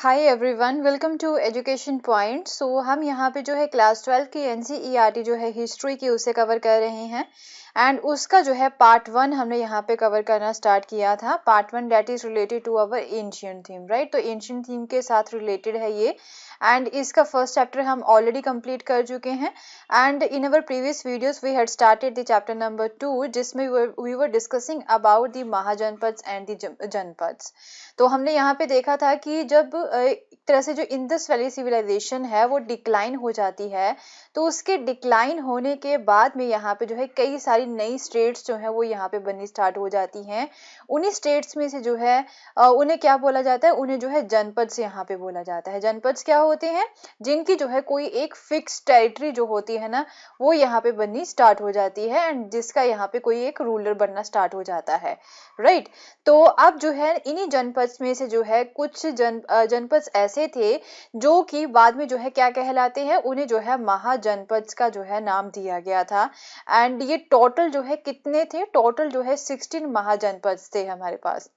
Hi everyone, welcome to education point. So हम यहाँ पे जो है क्लास 12 की एनसीईआरटी जो है हिस्ट्री की उसे कवर कर रहे हैं एंड उसका जो है पार्ट 1 हमने यहाँ पे कवर करना स्टार्ट किया था। Part 1 that is related to our ancient theme, right. तो एंशिएंट थीम के साथ रिलेटेड है ये एंड इसका फर्स्ट चैप्टर हम ऑलरेडी कंप्लीट कर चुके हैं and in our previous videos we had started the chapter number 2 जिसमें we were discussing about the mahajanapadas and the janapadas. तो हमने यहाँ पे देखा था कि जब एक तरह से जो इंडस वैली सिविलाइजेशन है वो डिक्लाइन हो जाती है, तो उसके डिक्लाइन होने के बाद में यहाँ पे जो है कई सारी नई स्टेट्स जो है वो यहाँ पे बननी स्टार्ट हो जाती हैं। उन्हीं स्टेट्स में से जो है उन्हें क्या बोला जाता है, उन्हें जो है जनपद से यहाँ पे बोला जाता है। जनपद क्या होते हैं? जिनकी जो है कोई एक फिक्स टेरिटरी जो होती है ना, वो यहाँ पे बननी स्टार्ट हो जाती है एंड जिसका यहाँ पे कोई एक रूलर बनना स्टार्ट हो जाता है, राइट। तो अब जो है इन्हीं जनपद में से जो है कुछ जनपद ऐसे थे जो कि बाद में जो है क्या कहलाते हैं, उन्हें जो है महाजनपद का जो है नाम दिया गया था। एंड ये टोटल जो है कितने थे? टोटल जो है 16 महाजनपद थे हमारे पास।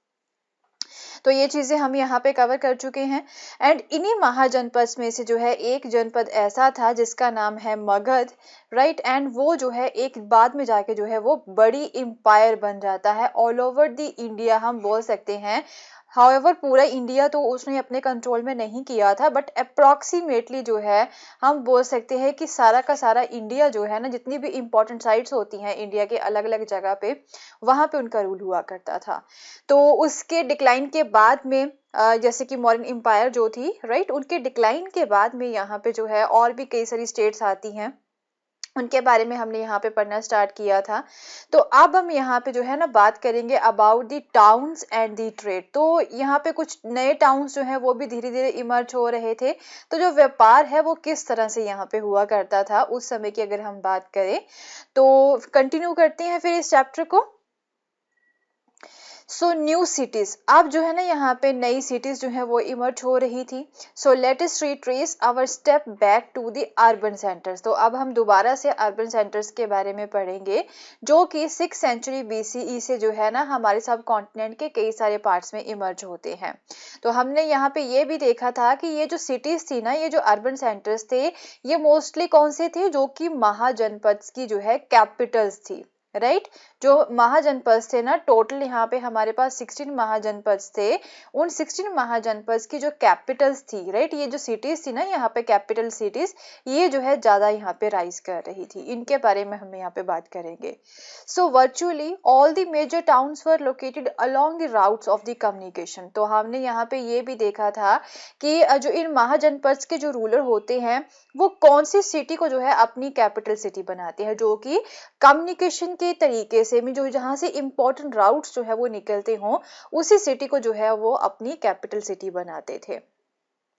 तो ये चीजें हम यहाँ पे कवर कर चुके हैं एंड इन्हीं महाजनपद में से जो है एक जनपद ऐसा था जिसका नाम है मगध, राइट। एंड वो जो है एक बाद में जाके जो है वो बड़ी एम्पायर बन जाता है ऑल ओवर द इंडिया, हम बोल सकते हैं। हाउएवर पूरा इंडिया तो उसने अपने कंट्रोल में नहीं किया था, बट अप्रोक्सीमेटली जो है हम बोल सकते हैं कि सारा का सारा इंडिया जो है ना, जितनी भी इंपॉर्टेंट साइट्स होती हैं इंडिया के अलग अलग जगह पे, वहां पे उनका रूल हुआ करता था। तो उसके डिक्लाइन के बाद में जैसे कि मौर्यन एम्पायर जो थी, राइट, उनके डिक्लाइन के बाद में यहाँ पे जो है और भी कई सारी स्टेट्स आती हैं, उनके बारे में हमने यहाँ पे पढ़ना स्टार्ट किया था। तो अब हम यहाँ पे जो है ना बात करेंगे about the towns and the trade. तो यहाँ पे कुछ नए टाउन्स जो है वो भी धीरे धीरे इमर्ज हो रहे थे। तो जो व्यापार है वो किस तरह से यहाँ पे हुआ करता था उस समय की अगर हम बात करें, तो कंटिन्यू करते हैं फिर इस चैप्टर को। सो न्यू सिटीज, अब जो है ना यहाँ पे नई सिटीज जो है वो इमर्ज हो रही थी। So let us retrace our step back to the urban centres. तो अब हम दोबारा से अर्बन सेंटर्स के बारे में पढ़ेंगे जो कि 6th सेंचुरी BCE से जो है ना हमारे सब कॉन्टिनेंट के कई सारे पार्ट्स में इमर्ज होते हैं। तो हमने यहाँ पे ये भी देखा था कि ये जो सिटीज थी ना, ये जो अर्बन सेंटर्स थे, ये मोस्टली कौन से थे? जो कि महाजनपद की जो है कैपिटल्स थी, राइट। जो महाजनपद थे ना, टोटल यहाँ पे हमारे पास 16 महाजनपद थे। उन 16 महाजनपद की जो कैपिटल्स थी, राइट, ये जो सिटीज थी ना यहाँ पे कैपिटल सिटीज, ये जो है ज्यादा यहाँ पे राइज कर रही थी। इनके बारे में हम यहाँ पे बात करेंगे। So virtually all the major towns were located along the routes of the communication. तो हमने यहाँ पे ये भी देखा था कि जो इन महाजनपद के जो रूलर होते हैं वो कौन सी सिटी को जो है अपनी कैपिटल सिटी बनाते हैं, जो कि कम्युनिकेशन के तरीके से भी जो जहां से इंपॉर्टेंट राउट्स जो है वो निकलते हों, उसी सिटी को जो है वो अपनी कैपिटल सिटी बनाते थे।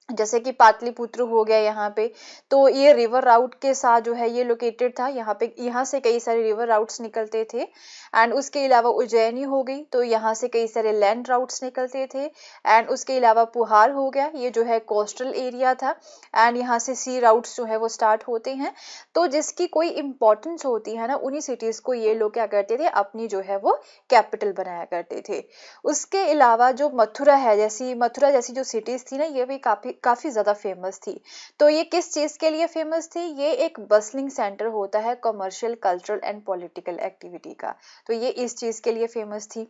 जैसे कि पाटलिपुत्र हो गया यहाँ पे, तो ये रिवर राउट के साथ जो है ये लोकेटेड था। यहाँ पे यहाँ से कई सारे रिवर राउट्स निकलते थे एंड उसके अलावा उज्जैनी हो गई, तो यहाँ से कई सारे लैंड राउट्स निकलते थे एंड उसके अलावा पुहार हो गया, ये जो है कोस्टल एरिया था एंड यहाँ से सी राउट्स जो है वो स्टार्ट होते हैं। तो जिसकी कोई इंपॉर्टेंस होती है ना, उन्हीं सिटीज को ये लोग क्या करते थे, अपनी जो है वो कैपिटल बनाया करते थे। उसके अलावा जो मथुरा जैसी जो सिटीज थी ना, ये भी काफी ज्यादा फेमस थी। तो ये किस चीज के लिए फेमस थी? ये एक बसलिंग सेंटर होता है commercial, cultural and political activity का, तो ये इस चीज के लिए फेमस थी।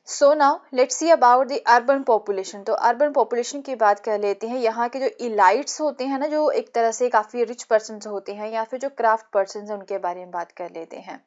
So now let's see about the urban population. तो अर्बन पॉपुलेशन की बात कर लेते हैं। यहाँ के जो इलाइट्स होते हैं ना, जो एक तरह से काफी रिच पर्सन होते हैं या फिर जो क्राफ्ट पर्सन है, उनके बारे में बात कर लेते हैं।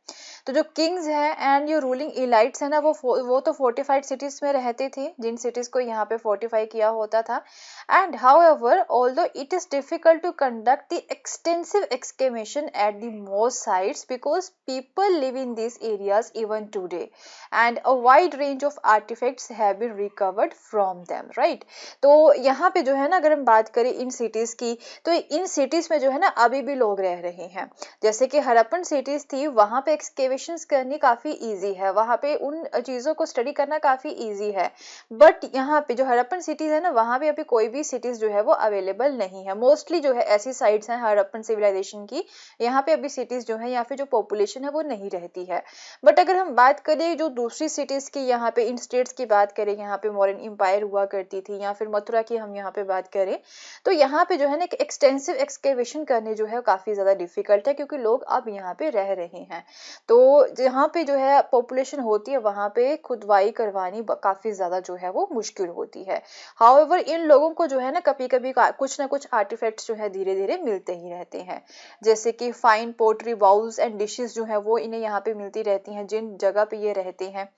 तो जो किंग्स हैं एंड जो रूलिंग इलाइट्स है ना, वो तो फोर्टिफाइड सिटीज में रहते थे, जिन सिटीज को यहाँ पे फोर्टिफाई किया होता था। And however although it is difficult to conduct the extensive excavation at the most sites because people live in this areas even today and a wide range of artefacts have been recovered from them, right. तो यहाँ पे जो है ना, अगर हम बात करें इन सिटीज की, तो इन सिटीज में जो है ना अभी भी लोग रह रहे हैं। जैसे कि हड़प्पन सिटीज थी, वहां पे एक्सकेवेशंस करनी काफी इजी है, वहां पे उन चीजों को स्टडी करना काफी इजी है। बट यहाँ पे जो हड़प्पन सिटीज है ना, वहां पे अभी कोई भी सिटीज जो है वो अवेलेबल नहीं है। मोस्टली जो है ऐसी साइट्स हैं हड़प्पन सिविलाइजेशन की, यहाँ पे अभी सिटीज जो है या फिर जो पॉपुलेशन है वो नहीं रहती है। बट अगर हम बात करें जो दूसरी सिटीज की यहाँ पे पे इन स्टेट्स की बात करें, यहाँ पे मौर्यन एम्पायर हुआ करती थी, या फिर मथुरा की हम यहाँ पे बात करें, तो यहाँ पे जो है ना एक एक्सटेंसिव एक्सकेवेशन करने जो है काफी ज्यादा डिफिकल्ट है, क्योंकि लोग अब यहाँ पे रह रहे हैं। तो जहाँ पे जो है पॉपुलेशन होती है वहां पे खुदवाई करवानी काफी ज्यादा जो है वो मुश्किल होती है। हाउएवर इन लोगों को जो है ना कभी कभी कुछ ना कुछ आर्टिफैक्ट्स जो है धीरे धीरे मिलते ही रहते हैं, जैसे कि fine pottery bowls and dishes जो है वो इन्हें यहाँ पे मिलती रहती हैं जिन जगह पे ये रहते हैं।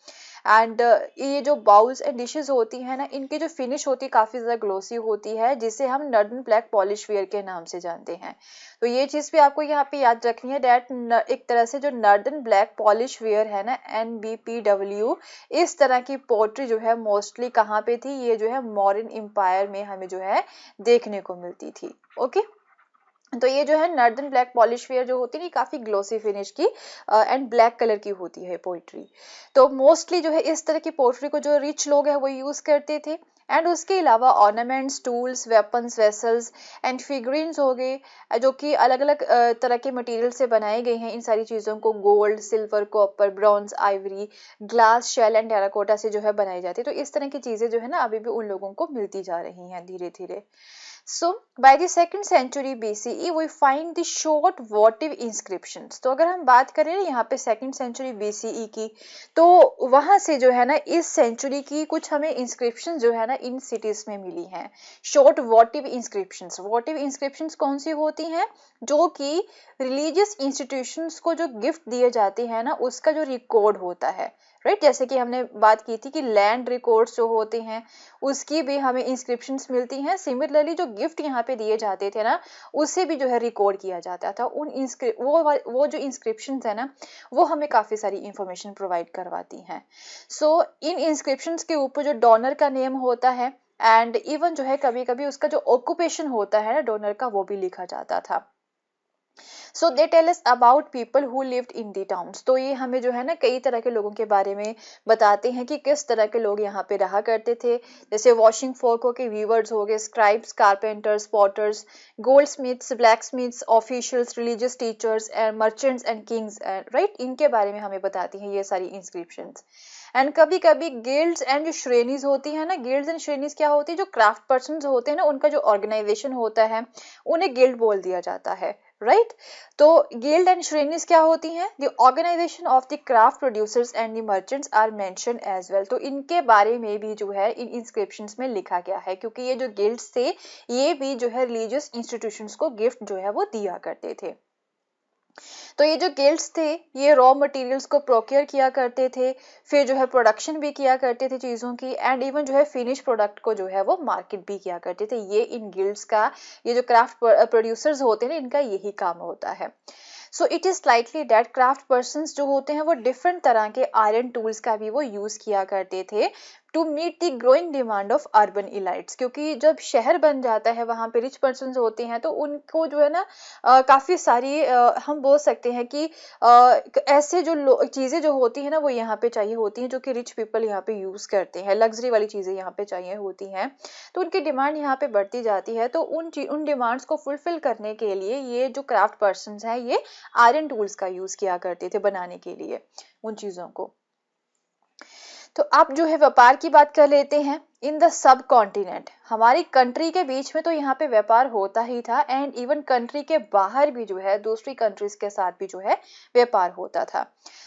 एंड ये जो बाउल्स एंड डिशेस होती है ना, इनकी जो फिनिश होती है काफी ज्यादा ग्लोसी होती है, जिसे हम नर्दन ब्लैक पॉलिश वेयर के नाम से जानते हैं। तो ये चीज भी आपको यहाँ पे याद रखनी है डेट एक तरह से जो नर्दन ब्लैक पॉलिश वेयर है ना, NBPW, इस तरह की पोट्री जो है मोस्टली कहाँ पे थी, ये जो है मौर्यन एम्पायर में हमें जो है देखने को मिलती थी। ओके, तो ये जो है नर्दन ब्लैक पॉलिश वेयर जो होती है काफी ग्लोसी फिनिश की एंड ब्लैक कलर की होती है पोइट्री। तो मोस्टली जो है इस तरह की पोइट्री को जो रिच लोग है वो यूज करते थे। एंड उसके अलावा ornaments, tools, weapons, vessels and figurines हो गए, जो कि अलग अलग तरह के मटेरियल से बनाए गए हैं। इन सारी चीजों को gold, silver, copper, bronze, ivory, glass, shell and terracotta से जो है बनाई जाती है। तो इस तरह की चीजें जो है ना अभी भी उन लोगों को मिलती जा रही हैं धीरे धीरे। So by the 2nd century BCE we find the short votive inscriptions। तो अगर हम बात करें यहाँ पे 2nd century BCE की, तो वहां से जो है ना इस सेंचुरी की कुछ हमें इंस्क्रिप्शन जो है ना इन सिटीज में मिली हैं। शॉर्ट वोटिव इंस्क्रिप्शंस, वोटिव इंस्क्रिप्शंस कौन सी होती हैं, जो कि रिलीजियस इंस्टीट्यूशंस को जो गिफ्ट दिए जाते हैं ना उसका जो रिकॉर्ड होता है, राइट। जैसे कि हमने बात की थी कि लैंड रिकॉर्ड्स जो होते हैं उसकी भी हमें इंस्क्रिप्शंस मिलती हैं। सिमिलरली जो गिफ्ट यहाँ पे दिए जाते थे ना उसे भी जो है रिकॉर्ड किया जाता था। उन वो जो इंस्क्रिप्शंस है ना वो हमें काफी सारी इंफॉर्मेशन प्रोवाइड करवाती हैं। सो इन इंस्क्रिप्शंस के ऊपर जो डोनर का नेम होता है एंड इवन जो है कभी कभी उसका जो ऑक्यूपेशन होता है ना डोनर का वो भी लिखा जाता था। So they tell us about people who lived in the towns. तो ये हमें जो है ना कई तरह के लोगों के बारे में बताते हैं कि किस तरह के लोग यहाँ पे रहा करते थे। जैसे वॉशिंग फोक हो के वीवर्स हो गए, scribes, carpenters, potters, goldsmiths, blacksmiths, officials, religious teachers and merchants and kings, right. इनके बारे में हमें बताती हैं ये सारी इंस्क्रिप्शंस। एंड कभी कभी गिल्ड्स एंड जो श्रेणीज होती है ना, गिल्ड्स एंड श्रेणीज क्या होती है, जो क्राफ्ट पर्सन होते हैं ना उनका जो ऑर्गेनाइजेशन होता है उन्हें गिल्ड बोल दिया जाता है, राइट। तो गिल्ड एंड श्रेणीज क्या होती हैं, the organisation of the craft producers and the merchants are mentioned as well. तो इनके बारे में भी जो है इन इंस्क्रिप्शंस में लिखा गया है, क्योंकि ये जो गिल्ड्स थे ये भी जो है रिलीजियस इंस्टीट्यूशंस को गिफ्ट जो है वो दिया करते थे। तो ये जो गिल्ड्स थे ये रॉ मटेरियल्स को प्रोक्योर किया करते थे, फिर जो है प्रोडक्शन भी किया करते थे चीज़ों की, एंड इवन जो है फिनिश प्रोडक्ट को जो है वो मार्केट भी किया करते थे। ये इन गिल्ड्स का, ये जो क्राफ्ट प्रोड्यूसर्स होते हैं इनका यही काम होता है। So it is likely that craft persons जो होते हैं वो डिफरेंट तरह के आयरन टूल्स का भी वो यूज किया करते थे to meet the growing demand of urban elites. क्योंकि जब शहर बन जाता है वहाँ पे रिच पर्सन होते हैं तो उनको जो है ना काफ़ी सारी हम बोल सकते हैं कि ऐसे जो चीज़ें जो होती हैं ना वो यहाँ पे चाहिए होती हैं जो कि रिच पीपल यहाँ पे यूज़ करते हैं, लग्जरी वाली चीज़ें यहाँ पे चाहिए होती हैं। तो उनकी डिमांड यहाँ पे बढ़ती जाती है। तो उन डिमांड्स को फुलफिल करने के लिए ये जो क्राफ्ट पर्सन हैं ये आयरन टूल्स का यूज़ किया करते थे बनाने के लिए उन चीज़ों को। तो अब जो है व्यापार की बात कर लेते हैं। इन द सब कॉन्टिनेंट, हमारी कंट्री के बीच में तो यहाँ पे व्यापार होता ही था, एंड इवन कंट्री के बाहर भी जो है दूसरी कंट्रीज के साथ भी जो है व्यापार होता था।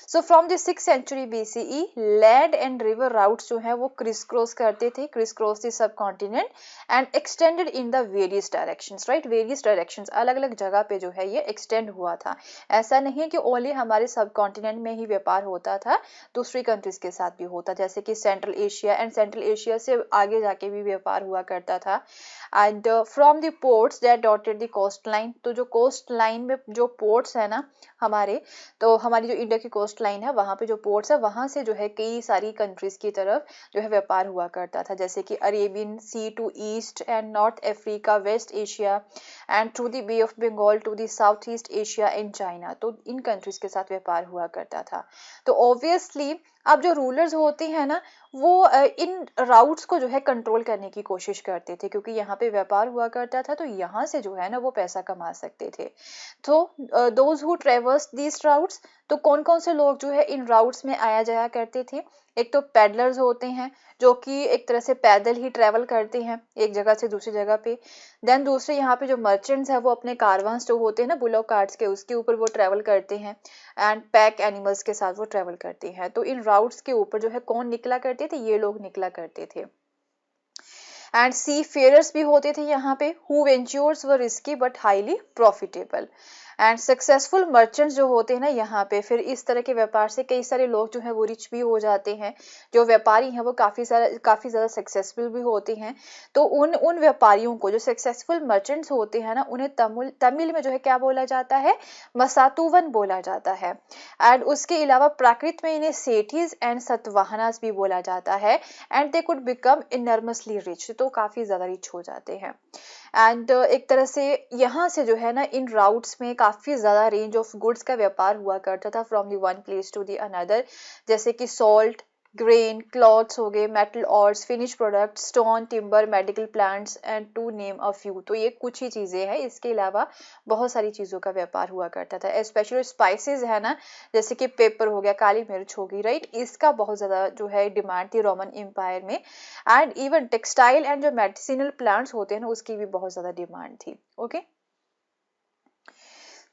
So from the 6th century BCE land and river routes जो है वो क्रिस क्रॉस करते थे, criss cross the sub continent and extended in the various directions, right. Various directions अलग अलग जगह पे जो है ये एक्सटेंड हुआ था। ऐसा नहीं है कि ओनली हमारे सब कॉन्टिनेंट में ही व्यापार होता था, दूसरी कंट्रीज के साथ भी होता, जैसे कि central Asia, and central Asia से आगे जाके भी व्यापार हुआ करता था। And from the ports that dotted the coast line, तो जो कोस्ट लाइन में जो पोर्ट्स है ना हमारे, तो हमारी जो इंडिया की कोस्ट लाइन है वहां पे जो पोर्ट्स है वहां से जो है कई सारी कंट्रीज की तरफ जो है व्यापार हुआ करता था, जैसे कि Arabian sea to east and north Africa, west Asia and through the bay of Bengal to the south east Asia and China. तो इन कंट्रीज के साथ व्यापार हुआ करता था। तो ऑब्वियसली अब जो रूलर्स होते हैं ना वो इन राउट्स को जो है कंट्रोल करने की कोशिश करते थे, क्योंकि यहाँ पे व्यापार हुआ करता था तो यहाँ से जो है ना वो पैसा कमा सकते थे। तो दोज हु ट्रेवर्स दीज राउट्स, तो कौन कौन से लोग जो है इन राउट्स में आया जाया करते थे, एक तो पैडलर्स होते हैं जो कि एक तरह से पैदल ही ट्रेवल करते हैं एक जगह से दूसरी जगह पे। देन दूसरे यहाँ पे जो मर्चेंट्स है वो अपने कारवांस जो होते हैं ना बुलॉक कार्ट्स के, उसके ऊपर वो ट्रेवल करते हैं एंड पैक एनिमल्स के साथ वो ट्रेवल करते हैं। तो इन राउट्स के ऊपर जो है कौन निकला करते थे, ये लोग निकला करते थे। एंड सी फेयरर्स भी होते थे यहाँ पे, who ventures were risky but highly profitable. And successful merchants जो होते हैं ना यहाँ पे, फिर इस तरह के व्यापार से कई सारे लोग जो है वो रिच भी हो जाते हैं। जो व्यापारी हैं वो काफी ज्यादा सक्सेसफुल भी होते हैं। तो उन व्यापारियों को, जो सक्सेसफुल मर्चेंट्स होते हैं ना, उन्हें तमिल में जो है क्या बोला जाता है, मसातुवन बोला जाता है। एंड उसके अलावा प्राकृत में इन्हें सेठीज एंड सतवाहनास भी बोला जाता है। And they could become enormously rich, तो काफी ज्यादा रिच हो जाते हैं। एंड एक तरह से यहाँ से जो है ना इन राउट्स में काफी ज्यादा रेंज ऑफ गुड्स का व्यापार हुआ करता था from the one place to the another, जैसे कि सॉल्ट, ग्रेन, क्लॉथ्स हो गए, metal ores, finished product, stone, timber, medical plants and to name a few. तो ये कुछ ही चीजें हैं, इसके अलावा बहुत सारी चीजों का व्यापार हुआ करता था। स्पेशली स्पाइसेस है ना, जैसे कि पेपर हो गया, काली मिर्च होगी, राइट, इसका बहुत ज्यादा जो है डिमांड थी रोमन एम्पायर में। एंड इवन टेक्सटाइल एंड जो मेडिसिनल प्लांट्स होते हैं ना, उसकी भी बहुत ज्यादा डिमांड थी। Okay,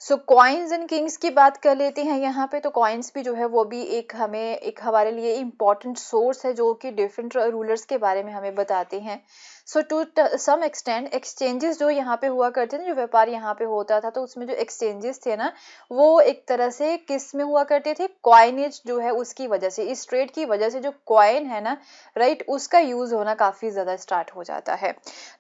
so coins and Kings की बात कर लेते हैं यहाँ पे। तो कॉइन्स भी जो है वो भी एक हमारे लिए इम्पोर्टेंट सोर्स है जो कि डिफरेंट रूलर्स के बारे में हमें बताते हैं। सो टू सम एक्सटेंट एक्सचेंजेस जो यहाँ पे हुआ करते थे, जो व्यापार यहाँ पे होता था, तो उसमें जो एक्सचेंजेस थे ना, वो एक तरह से किस में हुआ करते थे, कॉइनेज जो है उसकी वजह से, इस ट्रेड की वजह से जो कॉइन है ना, राइट, उसका यूज होना काफी ज्यादा स्टार्ट हो जाता है।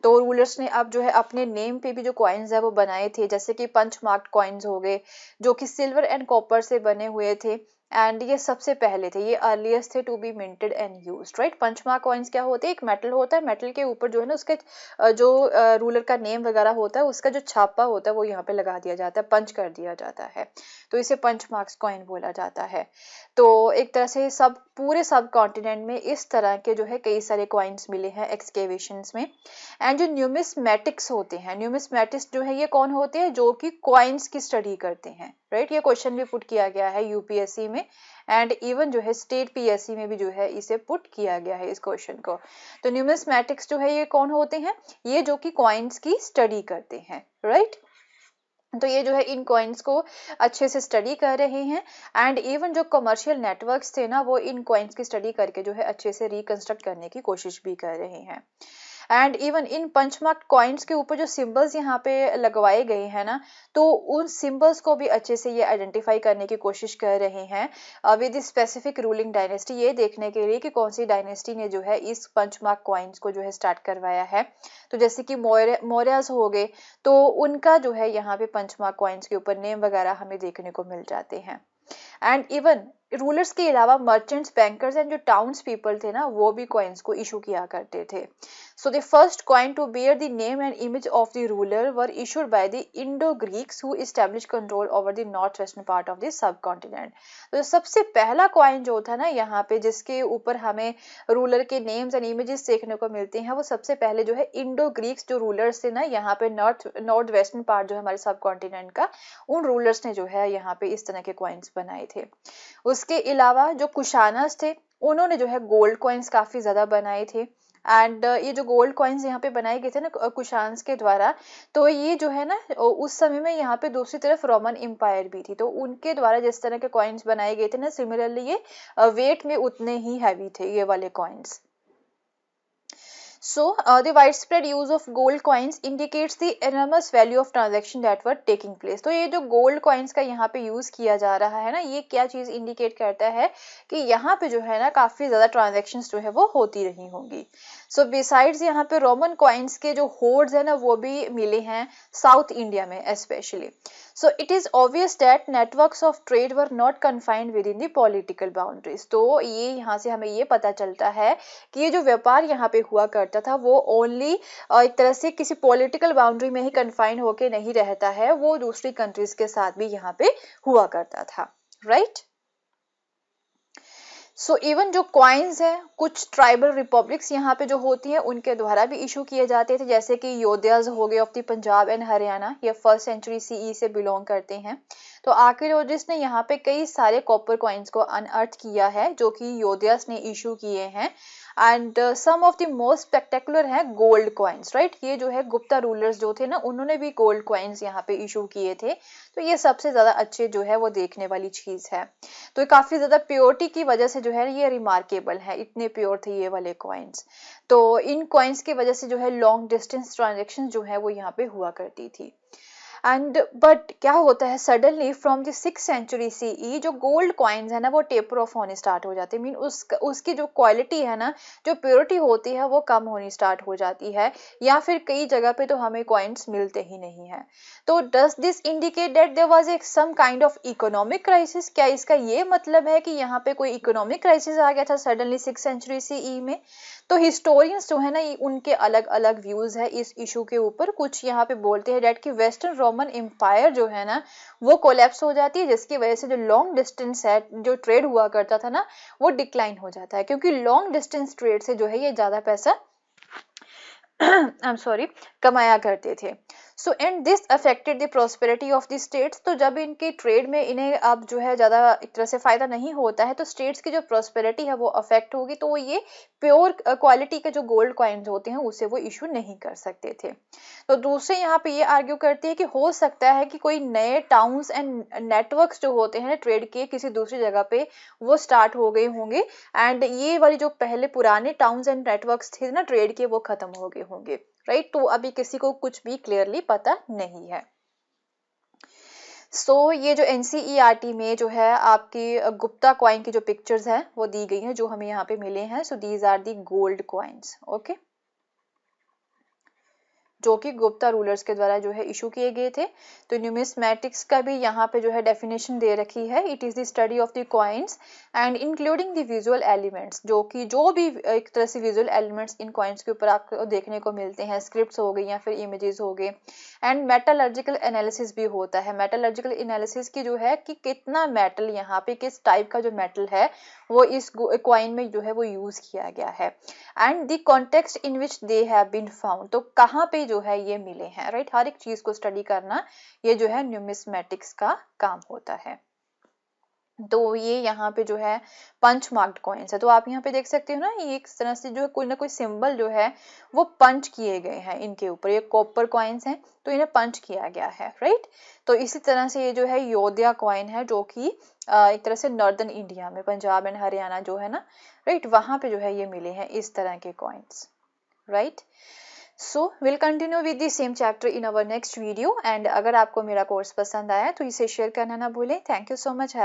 तो रूलर्स ने अब जो है अपने नेम पे भी जो कॉइन्स है वो बनाए थे, जैसे कि पंच मार्क्ड कॉइन्स हो गए जो कि सिल्वर एंड कॉपर से बने हुए थे। एंड ये सबसे पहले थे, ये अर्लीस्ट थे to be minted and used, right. Punch mark coins क्या होते हैं, एक मेटल होता है, मेटल के ऊपर जो है ना उसके जो रूलर का नेम वगैरह होता है, उसका जो छापा होता है वो यहाँ पे लगा दिया जाता है, पंच कर दिया जाता है, तो इसे पंचमार्क्स कॉइन बोला जाता है। तो एक तरह से पूरे सब कॉन्टिनेंट में इस तरह के जो है कई सारे कॉइन्स मिले हैं एक्सकेवेशंस में। एंड जो न्यूमिस्मेटिक्स होते हैं, न्यूमिस्मेटिक्स जो है ये कौन होते हैं, जो कि कॉइन्स की स्टडी करते हैं, राइट। ये क्वेश्चन भी पुट किया गया है यूपीएससी में एंड इवन जो है स्टेट पीएससी में भी जो है इसे पुट किया गया है इस क्वेश्चन को। तो न्यूमिस्मेटिक्स जो है ये कौन होते हैं, ये जो कि कॉइन्स की स्टडी करते हैं, राइट। तो ये जो है इन कॉइन्स को अच्छे से स्टडी कर रहे हैं। एंड इवन जो कमर्शियल नेटवर्क्स थे ना, वो इन कॉइन्स की स्टडी करके जो है अच्छे से रिकंस्ट्रक्ट करने की कोशिश भी कर रहे हैं। And even in punch mark coins के ऊपर जो सिंबल्स यहाँ पे लगवाए गए हैं ना, तो उन सिंबल्स को भी अच्छे से ये आइडेंटिफाई करने की कोशिश कर रहे हैं विद स्पेसिफिक रूलिंग डायनेस्टी, ये देखने के लिए कि कौन सी डायनेस्टी ने जो है इस पंचमार्क कॉइन्स को जो है स्टार्ट करवाया है। तो जैसे कि मौर्यस हो गए, तो उनका जो है यहाँ पे पंचमार्क कॉइन्स के ऊपर नेम वगैरह हमें देखने को मिल जाते हैं। एंड इवन रूलर्स के अलावा मर्चेंट्स, बैंकर्स एंड जो टाउन्स पीपल थे ना, वो भी कॉइन्स को इशू किया करते थे। So the first coin to bear the name and image of the ruler were issued by the Indo Greeks who establish control over the north western part of the subcontinent. तो सबसे पहला coin जो था ना यहाँ पे, जिसके ऊपर हमें रूलर के नेम्स एंड इमेजेस देखने को मिलते हैं, वो सबसे पहले जो है इंडो ग्रीक्स जो रूलर्स थे ना यहाँ पे नॉर्थ वेस्टर्न पार्ट जो है हमारे सब कॉन्टिनेंट का, उन रूलर्स ने जो है यहाँ पे इस तरह के कॉइन्स बनाए थे। उसके अलावा जो कुशानस थे, उन्होंने जो है गोल्ड कॉइन्स काफी ज्यादा बनाए थे। एंड ये जो गोल्ड कॉइन्स यहाँ पे बनाए गए थे ना कुशान्स के द्वारा, तो ये जो है ना उस समय में यहाँ पे दूसरी तरफ रोमन एम्पायर भी थी, तो उनके द्वारा जिस तरह के कॉइन्स बनाए गए थे ना, सिमिलरली ये वेट में उतने ही हैवी थे ये वाले coins. So, the widespread use of gold coins indicates the enormous value of transaction that were taking place. तो ये जो gold coins का यहाँ पे यूज किया जा रहा है ना, ये क्या चीज इंडिकेट करता है कि यहाँ पे जो है ना काफी ज्यादा ट्रांजेक्शन्स जो है वो होती रही होंगी। सो बिसाइड्स यहाँ पे रोमन कॉइन्स के जो होर्ड्स है ना, वो भी मिले हैं साउथ इंडिया में specially. So it is obvious that networks of trade were not confined within the political boundaries. तो ये यहाँ से हमें ये पता चलता है कि ये जो व्यापार यहाँ पे हुआ करता था वो ओनली एक तरह से किसी पॉलिटिकल बाउंड्री में ही कन्फाइन होके नहीं रहता है, वो दूसरी कंट्रीज के साथ भी यहाँ पे हुआ करता था, राइट। सो इवन जो कॉइन्स है कुछ ट्राइबल रिपब्लिक्स यहाँ पे जो होती हैं उनके द्वारा भी इशू किए जाते थे, जैसे कि योद्याज हो गए of the Punjab and Haryana, ये 1st सेंचुरी सीई से बिलोंग करते हैं। तो आर्कियोलॉजिस्ट ने यहाँ पे कई सारे कॉपर कॉइन्स को अनअर्थ किया है जो कि योद्याज ने इशू किए हैं। And some of the most spectacular है गोल्ड कॉइन्स, राइट। ये जो है गुप्ता रूलर्स जो थे ना, उन्होंने भी गोल्ड कॉइन्स यहाँ पे इशू किए थे। तो ये सबसे ज्यादा अच्छे जो है वो देखने वाली चीज है। तो काफी ज्यादा प्योरिटी की वजह से जो है ये रिमार्केबल है, इतने प्योर थे ये वाले कॉइन्स। तो इन कॉइन्स की वजह से जो है लॉन्ग डिस्टेंस ट्रांजेक्शन जो है वो यहाँ पे हुआ करती थी। एंड बट क्या होता है, suddenly from the 6th century CE जो गोल्ड कॉइन्स है ना वो टेपर ऑफ होने स्टार्ट हो जाते हैं। मीन उसकी जो क्वालिटी है ना, जो प्योरिटी होती है वो कम होनी स्टार्ट हो जाती है, या फिर कई जगह पे तो हमें कॉइन्स मिलते ही नहीं है। तो does this indicate that there was एक some kind of economic crisis? क्या इसका ये मतलब है कि यहाँ पे कोई इकोनॉमिक क्राइसिस आ गया था सडनली 6th सेंचुरी सीई में? तो हिस्टोरियंस जो है ना उनके अलग अलग व्यूज है इस इशू के ऊपर। कुछ यहाँ पे बोलते हैं डेट कि वेस्टर्न रोमन एम्पायर जो है ना वो कोलैप्स हो जाती है, जिसकी वजह से जो लॉन्ग डिस्टेंस है जो ट्रेड हुआ करता था ना वो डिक्लाइन हो जाता है, क्योंकि लॉन्ग डिस्टेंस ट्रेड से जो है ये ज्यादा पैसा आई एम सॉरी कमाया करते थे। So and this affected the prosperity of the states. तो जब इनके ट्रेड में इन्हें अब जो है ज्यादा एक तरह से फायदा नहीं होता है तो स्टेट्स की जो प्रोस्पेरिटी है वो अफेक्ट होगी, तो ये प्योर क्वालिटी के जो गोल्ड कॉइन्स होते हैं उसे वो इशू नहीं कर सकते थे। तो दूसरे यहाँ पे ये आर्ग्यू करते हैं कि हो सकता है कि कोई नए टाउन्स एंड नेटवर्क्स जो होते हैं ट्रेड के किसी दूसरी जगह पे वो स्टार्ट हो गए होंगे, एंड ये वाली जो पहले पुराने टाउन्स एंड नेटवर्क्स थे ना ट्रेड के वो खत्म हो गए होंगे, राइट। तो अभी किसी को कुछ भी क्लियरली पता नहीं है। ये जो एनसीईआरटी में जो है आपकी गुप्ता कॉइन की जो पिक्चर्स है वो दी गई हैं जो हमें यहाँ पे मिले हैं। So these are the gold coins, okay, जो कि गुप्ता रूलर्स के द्वारा जो है इशू किए गए थे। तो न्यूमिस्मेटिक्स का भी यहाँ पे जो है डेफिनेशन दे रखी है, it is the study of the coins and including the visual elements, जो कि जो भी एक तरह से विजुअल एलिमेंट्स इन कॉइन्स के ऊपर आपको देखने को मिलते हैं, स्क्रिप्ट्स हो गई या फिर इमेजेस हो गए। एंड मेटलर्जिकल एनालिसिस भी होता है। मेटलर्जिकल एनालिसिस की जो है कि कितना मेटल यहाँ पे किस टाइप का जो मेटल है वो इस कॉइन में जो है वो यूज किया गया है, and the context in which they have been found, तो कहाँ पे जो है ये मिले हैं, राइट। हर एक चीज को स्टडी करना ये जो है न्यूमिस्मेटिक्स का काम होता है। तो ये यहाँ पे जो है पंच मार्क्ड कॉइन्स है। तो आप यहाँ पे देख सकते हो ना, ये एक तरह से जो है कोई ना कोई सिंबल जो है वो पंच किए गए हैं इनके ऊपर। ये कॉपर कॉइन्स हैं तो इन्हें पंच किया गया है, राइट। तो इसी तरह से ये जो है योध्या कॉइन है जो कि एक तरह से नॉर्दर्न इंडिया में पंजाब एंड हरियाणा जो है ना, राइट, वहां पे जो है ये मिले हैं इस तरह के coins, right. So will continue with the same chapter in our next video. And अगर आपको मेरा कोर्स पसंद आया तो इसे शेयर करना ना भूलें। Thank you so much.